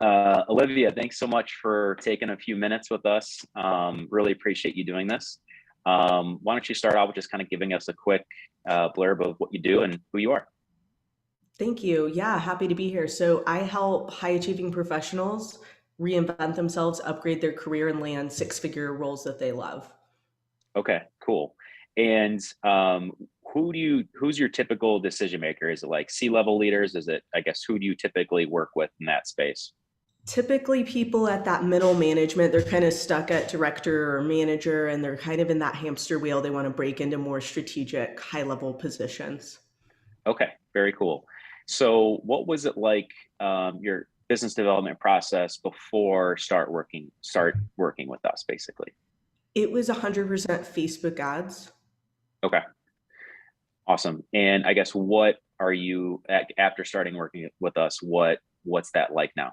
Olivia, thanks so much for taking a few minutes with us. Really appreciate you doing this. Why don't you start out with just kind of giving us a quick blurb of what you do and who you are? Thank you. Yeah, happy to be here. So I help high achieving professionals reinvent themselves, upgrade their career, and land six-figure roles that they love. Okay, cool. And who's your typical decision maker? Is it like C-level leaders? Is it, I guess, who do you typically work with in that space? Typically, people at that middle management, they're kind of stuck at director or manager, and they're kind of in that hamster wheel. They want to break into more strategic, high level positions. Okay, very cool. So, what was it like your business development process before start working with us, basically? It was 100% Facebook ads. Okay, awesome. And I guess what are you after starting working with us? What's that like now?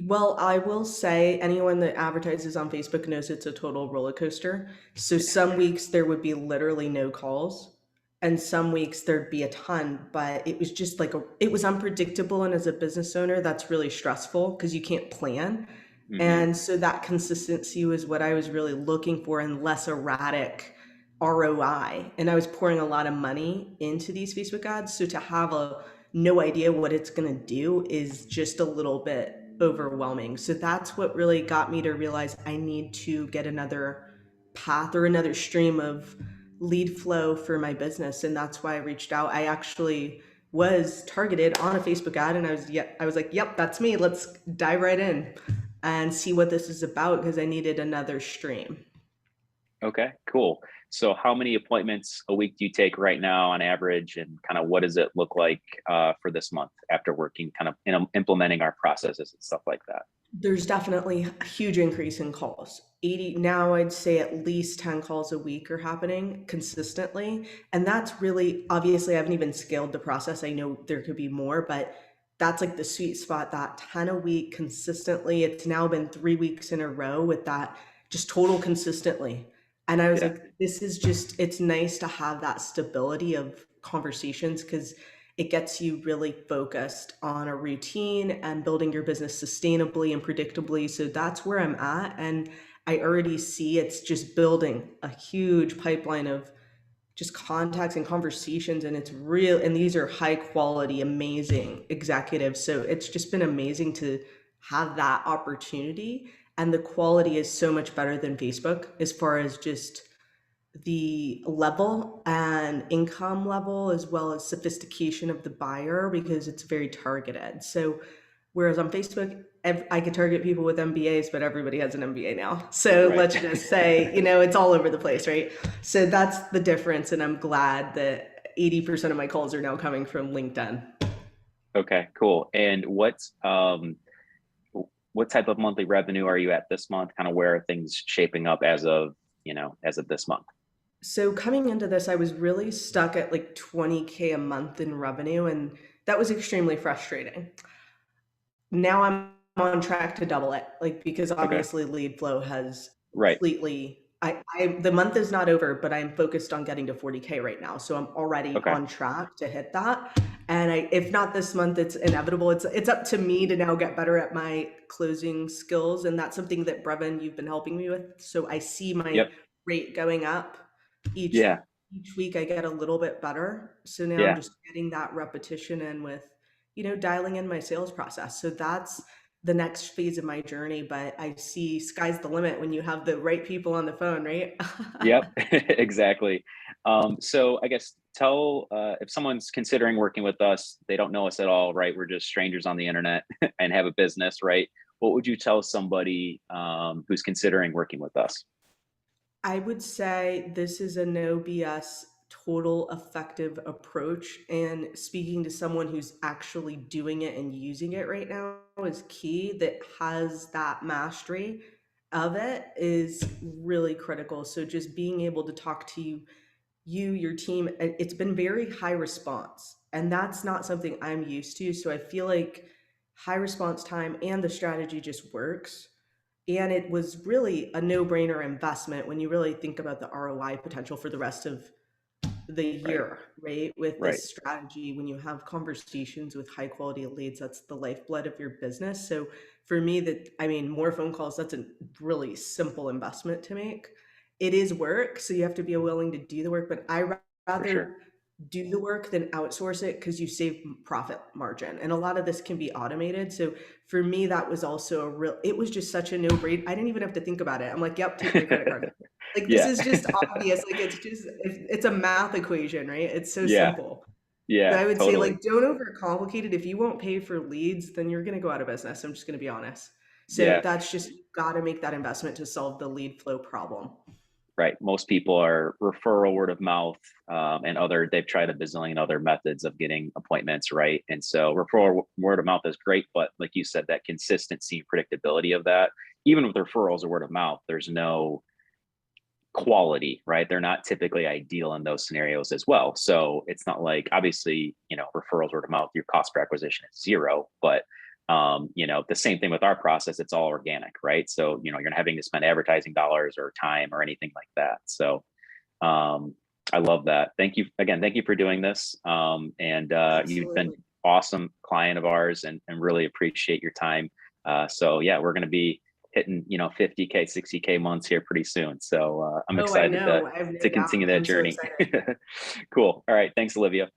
Well, I will say anyone that advertises on Facebook knows it's a total roller coaster. So some weeks there would be literally no calls, and some weeks there'd be a ton, but it was just like it was unpredictable. And as a business owner, that's really stressful because you can't plan. Hmm. And so that consistency was what I was really looking for and less erratic ROI. And I was pouring a lot of money into these Facebook ads. So to have a no idea what it's going to do is just a little bit overwhelming. So that's what really got me to realize I need to get another path or another stream of lead flow for my business. And that's why I reached out. I actually was targeted on a Facebook ad and I was like, yep, that's me. Let's dive right in and see what this is about because I needed another stream. Okay, cool. So, how many appointments a week do you take right now on average, and kind of what does it look like for this month after working, kind of implementing our processes and stuff like that? There's definitely a huge increase in calls. 80 now, I'd say at least 10 calls a week are happening consistently. And that's really obviously I haven't even scaled the process. I know there could be more, but that's like the sweet spot, that 10 a week consistently. It's now been 3 weeks in a row with that just total consistently. And I was Yeah, like, this is just, it's nice to have that stability of conversations because it gets you really focused on a routine and building your business sustainably and predictably. So that's where I'm at. And I already see it's just building a huge pipeline of just contacts and conversations. And it's real. And these are high quality, amazing executives. So it's just been amazing to have that opportunity. And the quality is so much better than Facebook as far as just the level and income level as well as sophistication of the buyer because it's very targeted. So whereas on Facebook, I could target people with MBAs, but everybody has an MBA now. So right. let's just say, it's all over the place, right? So that's the difference. And I'm glad that 80% of my calls are now coming from LinkedIn. Okay, cool. And what type of monthly revenue are you at this month? Kind of where are things shaping up as of this month? So coming into this, I was really stuck at like 20K a month in revenue, and that was extremely frustrating. Now I'm on track to double it, like because Okay, obviously lead flow has right. completely. I the month is not over, but I'm focused on getting to 40K right now, so I'm already Okay, on track to hit that. And if not this month, it's inevitable. It's up to me to now get better at my closing skills, and that's something that Brevin you've been helping me with. So I see my yep, rate going up each yeah, each week. I get a little bit better. So now I'm yeah. just getting that repetition in with dialing in my sales process. So that's the next phase of my journey. But I see sky's the limit when you have the right people on the phone, right? Yep, exactly. So I guess tell if someone's considering working with us, they don't know us at all, right? We're just strangers on the internet and have a business, right? What would you tell somebody who's considering working with us? I would say this is a no BS, total effective approach. And speaking to someone who's actually doing it and using it right now is key, that has that mastery of it is really critical. So just being able to talk to your team, it's been very high response. And that's not something I'm used to. So I feel like high response time and the strategy just works. And it was really a no brainer investment when you really think about the ROI potential for the rest of the Right. year, right? With Right. this strategy, when you have conversations with high quality leads, that's the lifeblood of your business. So for me, that I mean, more phone calls, that's a really simple investment to make. It is work, so you have to be willing to do the work, but For sure. rather do the work than outsource it because you save profit margin. And a lot of this can be automated. So for me, that was also a real, it was just such a no brainer. I didn't even have to think about it. I'm like, yep, take my credit card. Like this Yeah. is just obvious. Like it's a math equation, right? It's so Yeah. simple. So Yeah. I would say Totally. like don't overcomplicate it. If you won't pay for leads, then you're gonna go out of business. I'm just gonna be honest. So Yeah. that's just gotta make that investment to solve the lead flow problem. Right. Most people are referral, word of mouth, and other. They've tried a bazillion other methods of getting appointments, right? And so referral, word of mouth is great, but like you said, that consistency, predictability of that, even with referrals or word of mouth, there's no quality, right? They're not typically ideal in those scenarios as well. So it's not like, obviously, referrals, word of mouth, your cost per acquisition is zero, but the same thing with our process, it's all organic, right? So you're not having to spend advertising dollars or time or anything like that. So um I love that. Thank you again. Thank you for doing this. And you've been Absolutely. awesome client of ours, and really appreciate your time. So yeah, we're going to be hitting 50K 60K months here pretty soon, so I'm Oh, I excited to know. I have no to doubt. continue that I'm so journey. excited. Cool. All right, thanks, Olivia.